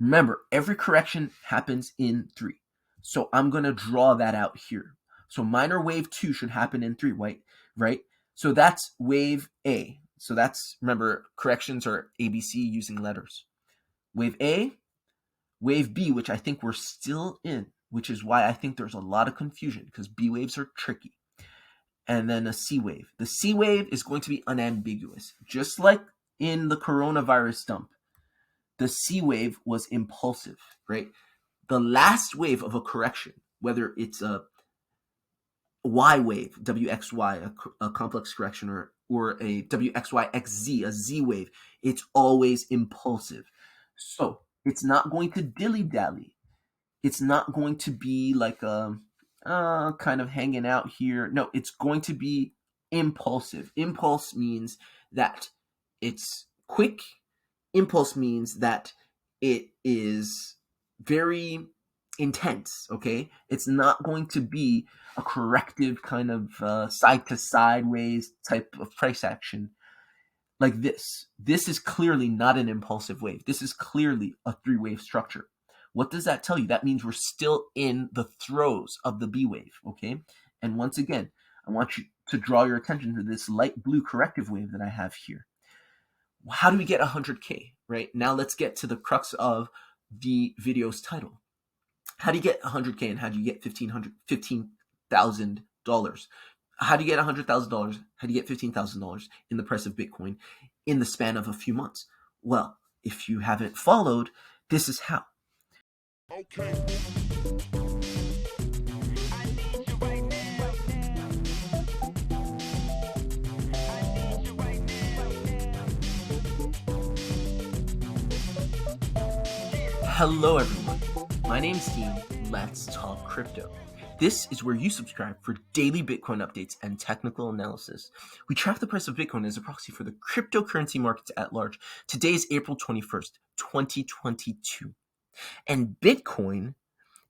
Remember, every correction happens in 3. So I'm going to draw that out here. So minor wave 2 should happen in 3, right? So that's wave A. So that's, remember, corrections are ABC using letters. Wave A, wave B, which I think we're still in, which is why I think there's a lot of confusion because B waves are tricky. And then a C wave. The C wave is going to be unambiguous. Just like in the coronavirus dump, the C wave was impulsive, right? The last wave of a correction, whether it's a Y wave, WXY, a complex correction, or a WXYXZ, a Z wave, it's always impulsive. So it's not going to dilly-dally. It's not going to be like a kind of hanging out here. No, it's going to be impulsive. Impulse means that it's quick. Impulse means that it is very intense, okay? It's not going to be a corrective kind of side to sideways type of price action like this. This is clearly not an impulsive wave. This is clearly a 3-wave structure. What does that tell you? That means we're still in the throes of the B wave, okay? And once again, I want you to draw your attention to this light blue corrective wave that I have here. How do we get 100K, right? Now let's get to the crux of the video's title. How do you get 100K and how do you get $15,000? How do you get $100,000? How do you get $15,000 in the price of Bitcoin in the span of a few months? Well, if you haven't followed, this is how. Okay. Hello everyone, my name's Dean, let's talk crypto. This is where you subscribe for daily Bitcoin updates and technical analysis. We track the price of Bitcoin as a proxy for the cryptocurrency markets at large. Today is April 21st, 2022. And Bitcoin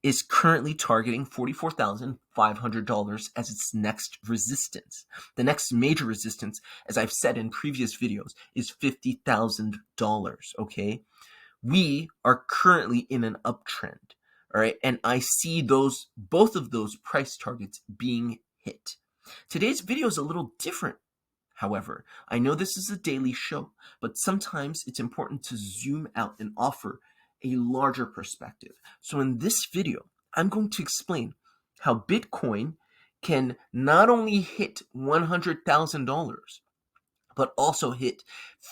is currently targeting $44,500 as its next resistance. The next major resistance, as I've said in previous videos, is $50,000, okay? We are currently in an uptrend, all right? And I see both of those price targets being hit. Today's video is a little different, however. I know this is a daily show, but sometimes it's important to zoom out and offer a larger perspective. So in this video, I'm going to explain how Bitcoin can not only hit $100,000, but also hit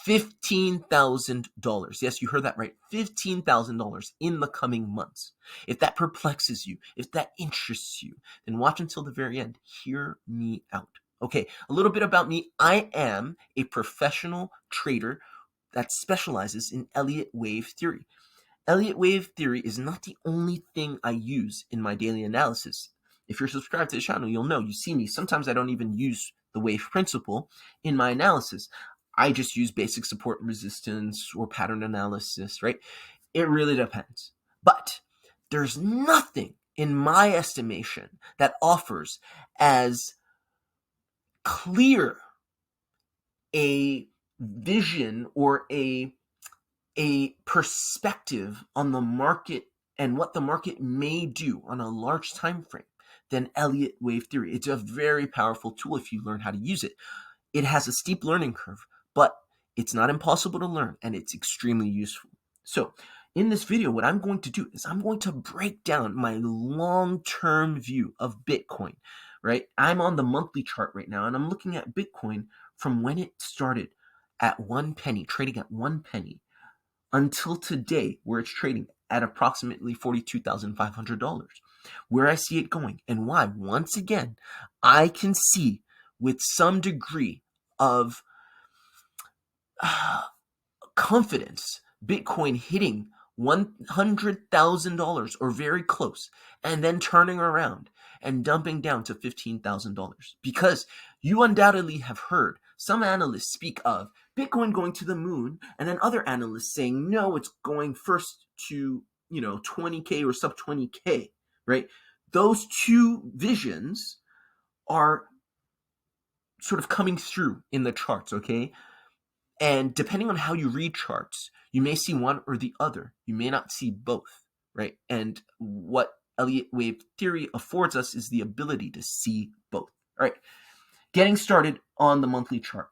$15,000. Yes, you heard that right, $15,000 in the coming months. If that perplexes you, if that interests you, then watch until the very end. Hear me out. Okay, a little bit about me. I am a professional trader that specializes in Elliott wave theory. Elliott wave theory is not the only thing I use in my daily analysis. If you're subscribed to the channel, you'll know. You see me. Sometimes I don't even use the wave principle in my analysis. I just use basic support and resistance or pattern analysis, right? It really depends. But there's nothing in my estimation that offers as clear a vision or a perspective on the market and what the market may do on a large time frame than Elliott wave theory. It's a very powerful tool if you learn how to use it. It has a steep learning curve, but it's not impossible to learn, and it's extremely useful. So in this video, what I'm going to do is I'm going to break down my long-term view of Bitcoin, right? I'm on the monthly chart right now, and I'm looking at Bitcoin from when it started at 1 penny, trading at 1 penny, until today, where it's trading at approximately $42,500. Where I see it going and why, once again, I can see with some degree of confidence Bitcoin hitting $100,000 or very close, and then turning around and dumping down to $15,000. Because you undoubtedly have heard some analysts speak of Bitcoin going to the moon, and then other analysts saying, no, it's going first to, 20K or sub 20K, right? Those two visions are sort of coming through in the charts, okay? And depending on how you read charts, You may see one or the other. You may not see both, right? And what Elliott wave theory affords us is the ability to see both. All right, getting started on the monthly chart.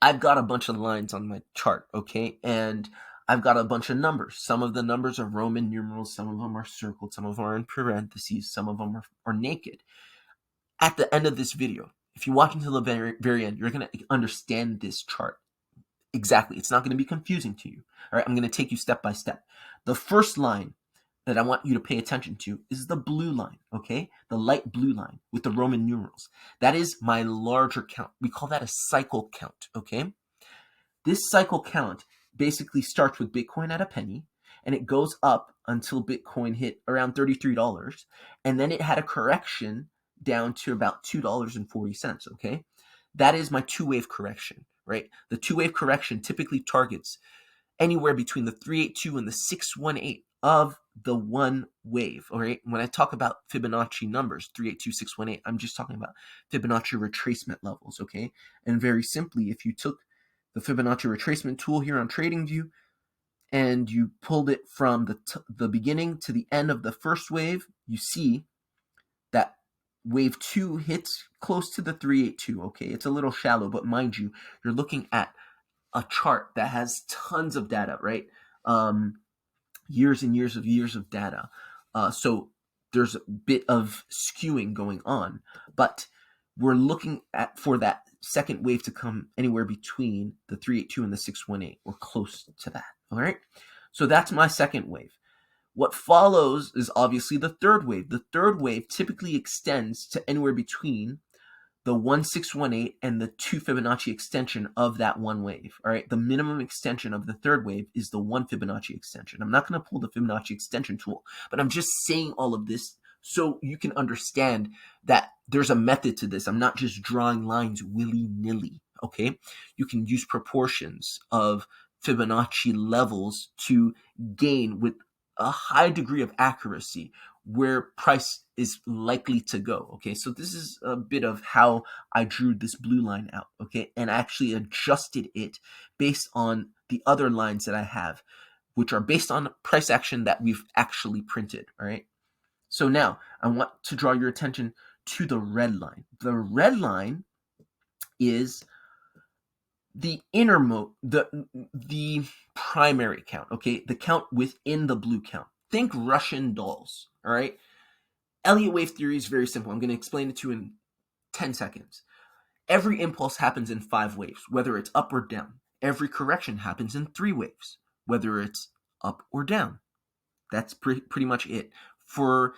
I've got a bunch of lines on my chart, okay? And I've got a bunch of numbers. Some of the numbers are Roman numerals, some of them are circled, some of them are in parentheses, some of them are naked. At the end of this video, if you watch until the very end, you're going to understand this chart exactly. It's not going to be confusing to you. All right, I'm going to take you step by step. The first line that I want you to pay attention to is the blue line, okay? The light blue line with the Roman numerals. That is my larger count. We call that a cycle count, okay? This cycle count basically starts with Bitcoin at a penny, and it goes up until Bitcoin hit around $33, and then it had a correction down to about $2.40, okay? That is my two-wave correction, right? The two-wave correction typically targets anywhere between the 382 and the 618 of the one wave, all right? When I talk about Fibonacci numbers, 382, 618, I'm just talking about Fibonacci retracement levels, okay? And very simply, if you took the Fibonacci retracement tool here on TradingView and you pulled it from the beginning to the end of the first wave, you see that wave 2 hits close to the 382, okay? It's a little shallow, but mind you, you're looking at a chart that has tons of data, right? Years and years of data. So there's a bit of skewing going on, but we're looking for that second wave to come anywhere between the 382 and the 618, or close to that, all right? So that's my second wave. What follows is obviously the third wave. The third wave typically extends to anywhere between the 1618 and the 2 Fibonacci extension of that one wave. All right, the minimum extension of the third wave is the 1 Fibonacci extension. I'm not going to pull the Fibonacci extension tool, but I'm just saying all of this so you can understand that there's a method to this. I'm not just drawing lines willy-nilly, okay? You can use proportions of Fibonacci levels to gain with a high degree of accuracy where price is likely to go, okay? So this is a bit of how I drew this blue line out, okay? And I actually adjusted it based on the other lines that I have, which are based on price action that we've actually printed, all right? So now I want to draw your attention to the red line. The red line is the the primary count, okay? The count within the blue count. Think Russian dolls, all right? Elliott wave theory is very simple. I'm going to explain it to you in 10 seconds. Every impulse happens in 5 waves, whether it's up or down. Every correction happens in 3 waves, whether it's up or down. That's pretty much it. For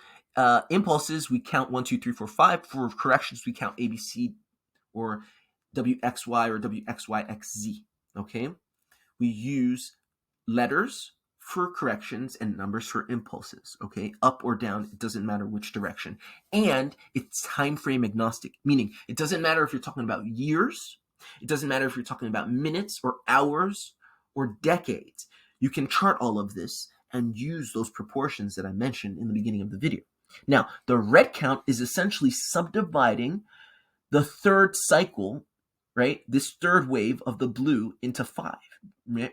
impulses, we count 1, 2, 3, 4, 5. For corrections, we count ABC or WXY or WXYXZ, okay? We use letters for corrections and numbers for impulses, okay? Up or down, it doesn't matter which direction. And it's time frame agnostic, meaning it doesn't matter if you're talking about years, it doesn't matter if you're talking about minutes or hours or decades. You can chart all of this and use those proportions that I mentioned in the beginning of the video. Now, the red count is essentially subdividing the third cycle, right? This third wave of the blue into 5,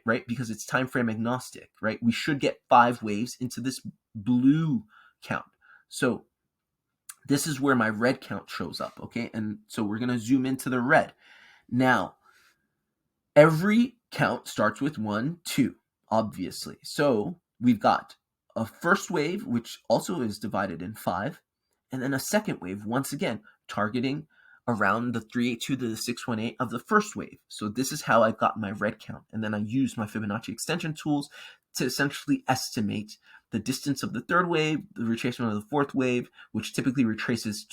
right? Because it's time frame agnostic, right? We should get 5 waves into this blue count. So this is where my red count shows up, okay? And so we're going to zoom into the red. Now, every count starts with 1, 2, obviously. So we've got a first wave, which also is divided in 5, and then a second wave, once again, targeting around the 382 to the 618 of the first wave. So this is how I got my red count. And then I used my Fibonacci extension tools to essentially estimate the distance of the third wave, the retracement of the fourth wave, which typically retraces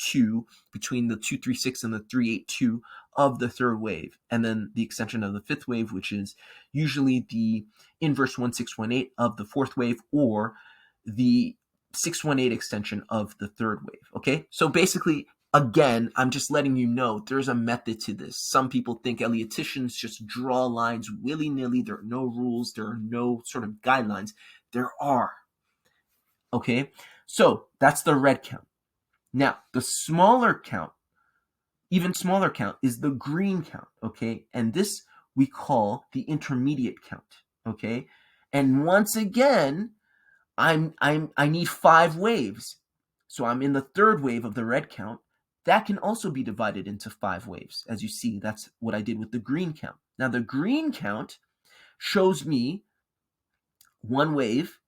between the 236 and the 382 of the third wave, and then the extension of the fifth wave, which is usually the inverse 1618 of the fourth wave, or the 618 extension of the third wave, okay? So basically, again, I'm just letting you know there's a method to this. Some people think Elliotticians just draw lines willy-nilly. There are no rules. There are no sort of guidelines. There are. Okay? So that's the red count. Now, the smaller count, even smaller count, is the green count. Okay? And this we call the intermediate count. Okay? And once again, I need 5 waves. So I'm in the third wave of the red count. That can also be divided into 5 waves. As you see, that's what I did with the green count. Now the green count shows me 1 wave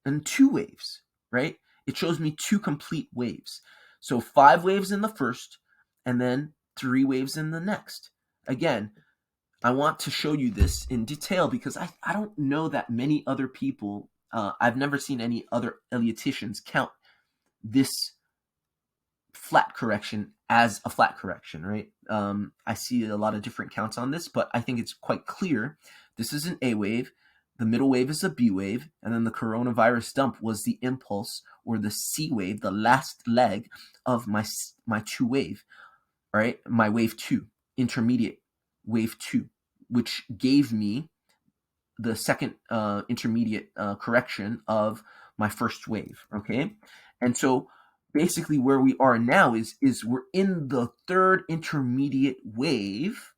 and 2 waves, right? It shows me 2 complete waves. So 5 waves in the first and then 3 waves in the next. Again, I want to show you this in detail because I don't know that many other people, I've never seen any other Elliottians count this flat correction as a flat correction, right? I see a lot of different counts on this, but I think it's quite clear. This is an A wave, the middle wave is a B wave, and then the coronavirus dump was the impulse or the C wave, the last leg of my 2 wave, right? My wave 2, intermediate wave 2, which gave me the second intermediate correction of my first wave, okay? And so basically where we are now is we're in the third intermediate wave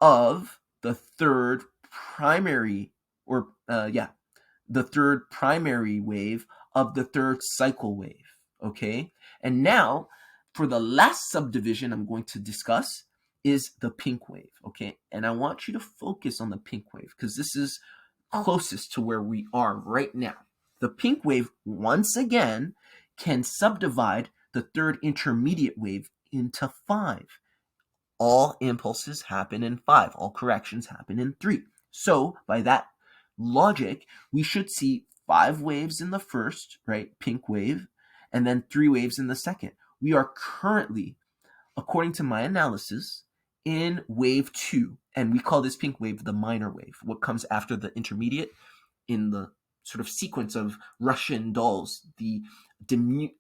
of the third primary, or the third primary wave of the third cycle wave, okay? And now for the last subdivision I'm going to discuss is the pink wave, okay? And I want you to focus on the pink wave because this is closest to where we are right now. The pink wave, once again, can subdivide the third intermediate wave into 5. All impulses happen in 5. All corrections happen in 3. So by that logic, we should see 5 waves in the first, right, pink wave, and then 3 waves in the second. We are currently, according to my analysis, in wave 2, and we call this pink wave the minor wave, what comes after the intermediate in the sort of sequence of Russian dolls, the diminishing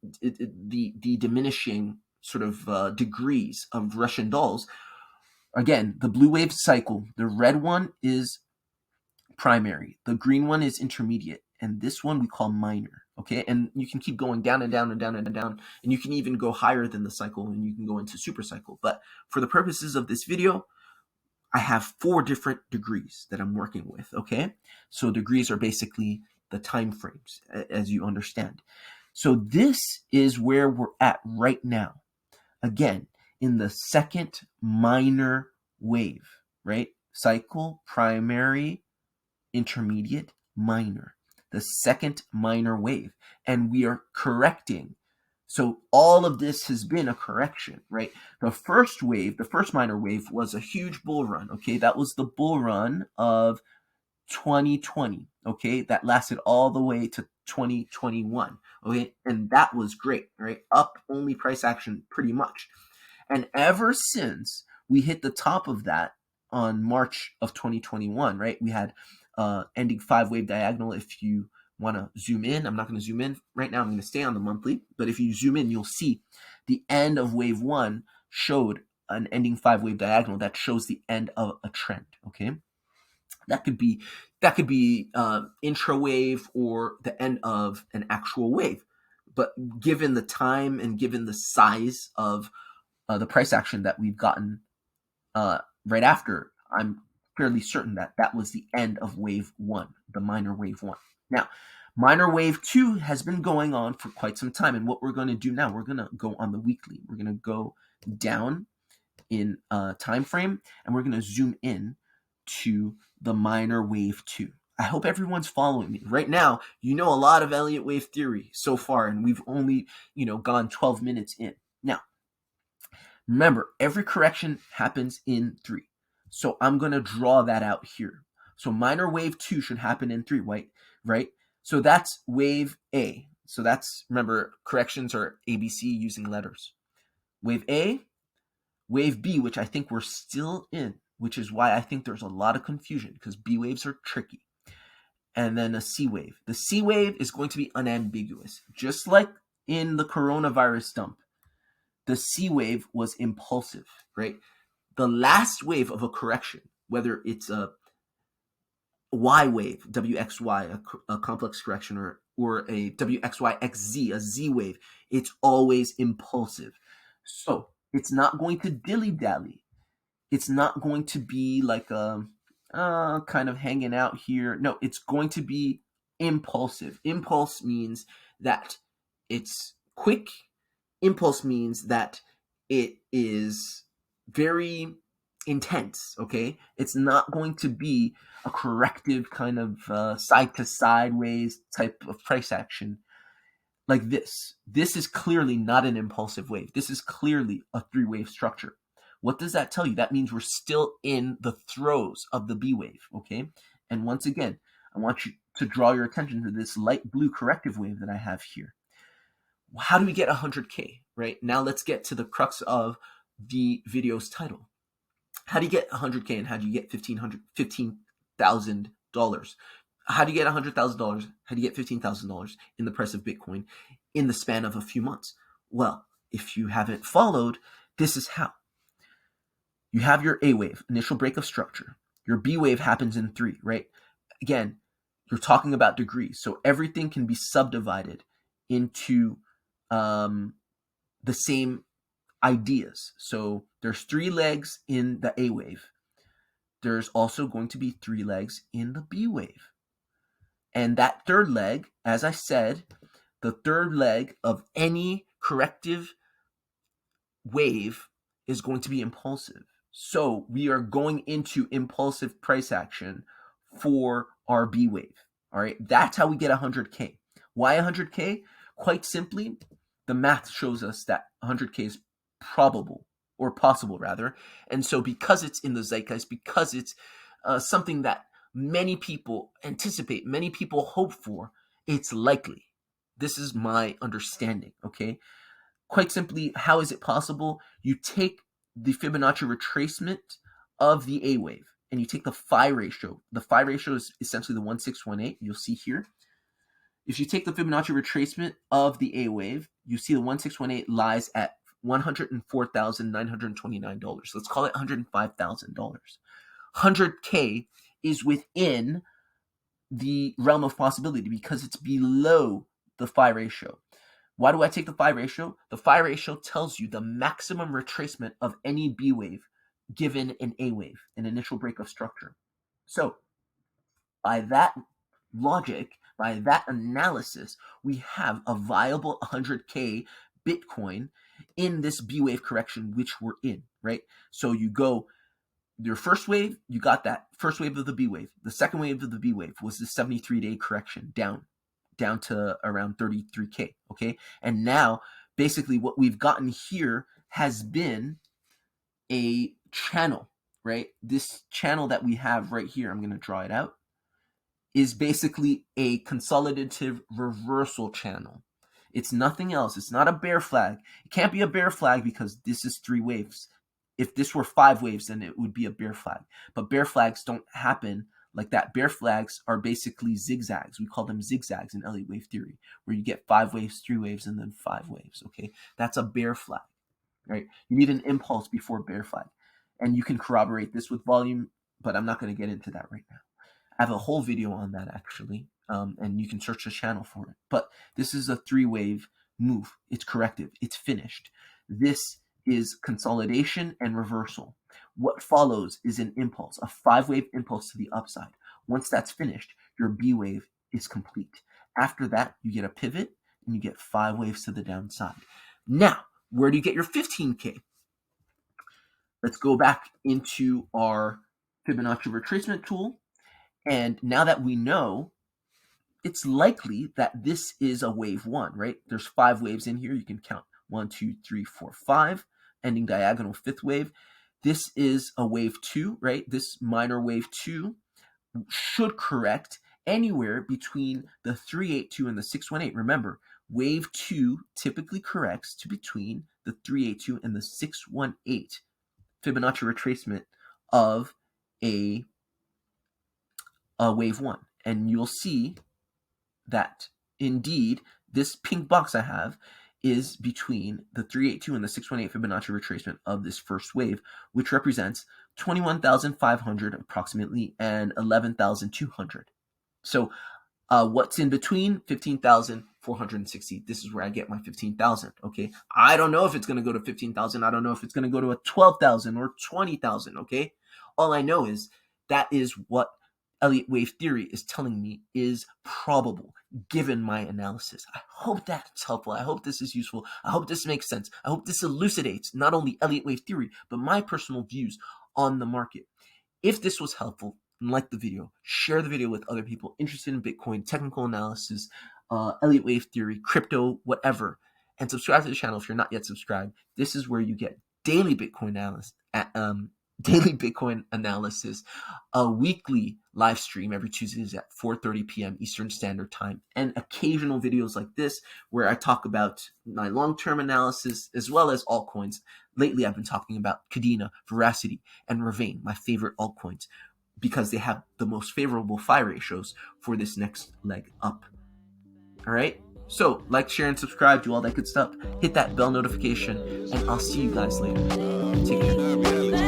sort of degrees of Russian dolls. Again, the blue wave cycle, the red one is primary, the green one is intermediate, and this one we call minor, okay? And you can keep going down and down and down and down, and you can even go higher than the cycle, and you can go into super cycle. But for the purposes of this video, I have 4 different degrees that I'm working with, okay? So degrees are basically the time frames, as you understand. So this is where we're at right now. Again, in the second minor wave, right? Cycle, primary, intermediate, minor. The second minor wave. And we are correcting. So all of this has been a correction, right? The first wave, the first minor wave was a huge bull run, okay? That was the bull run of 2020, okay? That lasted all the way to 2021, okay? And that was great, right? Up only price action pretty much. And ever since we hit the top of that on March of 2021, right? We had ending 5 wave diagonal. If you want to zoom in, I'm not going to zoom in right now, I'm going to stay on the monthly, but if you zoom in, you'll see the end of wave 1 showed an ending 5 wave diagonal that shows the end of a trend, okay? That could be intra wave or the end of an actual wave. But given the time and given the size of the price action that we've gotten right after, I'm fairly certain that that was the end of wave 1, the minor wave 1. Now, minor wave 2 has been going on for quite some time, and what we're going to do now, we're going to go on the weekly. We're going to go down in time frame, and we're going to zoom in to the minor wave 2. I hope everyone's following me. Right now, you know a lot of Elliott wave theory so far, and we've only, gone 12 minutes in. Now, remember, every correction happens in 3. So I'm going to draw that out here. So minor wave 2 should happen in 3, right? So that's wave A. So that's, remember, corrections are ABC using letters. Wave A, wave B, which I think we're still in, which is why I think there's a lot of confusion because B waves are tricky. And then a C wave. The C wave is going to be unambiguous. Just like in the coronavirus dump, the C wave was impulsive, right? The last wave of a correction, whether it's a Y wave, WXY, a complex correction, or a WXYXZ, a Z wave, it's always impulsive. So it's not going to dilly-dally. It's not going to be like a kind of hanging out here. No, it's going to be impulsive. Impulse means that it's quick. Impulse means that it is very intense, okay? It's not going to be a corrective kind of side to sideways type of price action like this. This is clearly not an impulsive wave. This is clearly a three-wave structure. What does that tell you? That means we're still in the throes of the B wave, okay? And once again, I want you to draw your attention to this light blue corrective wave that I have here. How do we get 100K, right? Now let's get to the crux of the video's title. How do you get 100K and how do you get $15,000? How do you get $100,000? How do you get $15,000 in the price of Bitcoin in the span of a few months? Well, if you haven't followed, this is how. You have your A wave, initial break of structure. Your B wave happens in 3, right? Again, you're talking about degrees, so everything can be subdivided into the same ideas. So there's 3 legs in the A wave. There's also going to be 3 legs in the B wave. And that third leg, as I said, the third leg of any corrective wave is going to be impulsive. So we are going into impulsive price action for our B wave. All right, that's how we get 100K. Why 100K? Quite simply, the math shows us that 100K is probable, or possible rather. And so because it's in the zeitgeist, because it's something that many people anticipate, many people hope for, it's likely. This is my understanding, okay? Quite simply, how is it possible? You take the Fibonacci retracement of the A wave, and you take the phi ratio. The phi ratio is essentially the 1618, you'll see here. If you take the Fibonacci retracement of the A wave, you see the 1618 lies at $104,929. Let's call it $105,000. 100K is within the realm of possibility because it's below the phi ratio. Why do I take the phi ratio? The phi ratio tells you the maximum retracement of any B wave given an A wave, an initial break of structure. So by that logic, by that analysis, we have a viable 100K Bitcoin in this B wave correction, which we're in, right? So you go, your first wave, you got that first wave of the B wave. The second wave of the B wave was the 73-day correction down to around 33K, okay? And now, basically what we've gotten here has been a channel, right? This channel that we have right here, I'm going to draw it out, is basically a consolidative reversal channel. It's nothing else. It's not a bear flag. It can't be a bear flag because this is 3 waves. If this were 5 waves, then it would be a bear flag. But bear flags don't happen like that. Bear flags are basically zigzags. We call them zigzags in Elliott wave theory, where you get 5 waves, 3 waves, and then 5 waves, okay? That's a bear flag, right? You need an impulse before bear flag. And you can corroborate this with volume, but I'm not going to get into that right now. I have a whole video on that, actually, and you can search the channel for it. But this is a 3-wave move. It's corrective. It's finished. This is consolidation and reversal. What follows is an impulse, a 5-wave impulse to the upside. Once that's finished, your B wave is complete. After that, you get a pivot, and you get 5 waves to the downside. Now, where do you get your 15K? Let's go back into our Fibonacci retracement tool. And now that we know, it's likely that this is a wave 1, right? There's 5 waves in here. You can count 1, 2, 3, 4, 5, ending diagonal 5th wave. This is a wave 2, right? This minor wave 2 should correct anywhere between the 382 and the 618. Remember, wave 2 typically corrects to between the 382 and the 618 Fibonacci retracement of a wave 1. And you'll see that indeed this pink box I have is between the 382 and the 618 Fibonacci retracement of this first wave, which represents 21,500 approximately and 11,200. So what's in between? 15,460. This is where I get my 15,000, okay? I don't know if it's going to go to 15,000. I don't know if it's going to go to a 12,000 or 20,000, okay? All I know is that is what Elliott wave theory is telling me is probable given my analysis. I hope that's helpful. I hope this is useful. I hope this makes sense. I hope this elucidates not only Elliott wave theory, but my personal views on the market. If this was helpful, like the video, share the video with other people interested in Bitcoin, technical analysis, Elliott wave theory, crypto, whatever, and subscribe to the channel if you're not yet subscribed. This is where you get daily Bitcoin analysis, a weekly live stream every Tuesdays at 4:30 p.m. Eastern Standard Time, and occasional videos like this where I talk about my long-term analysis as well as altcoins. Lately, I've been talking about Kadena, Veracity, and Ravane, my favorite altcoins, because they have the most favorable phi ratios for this next leg up. All right? So, like, share, and subscribe, do all that good stuff. Hit that bell notification, and I'll see you guys later. Take care.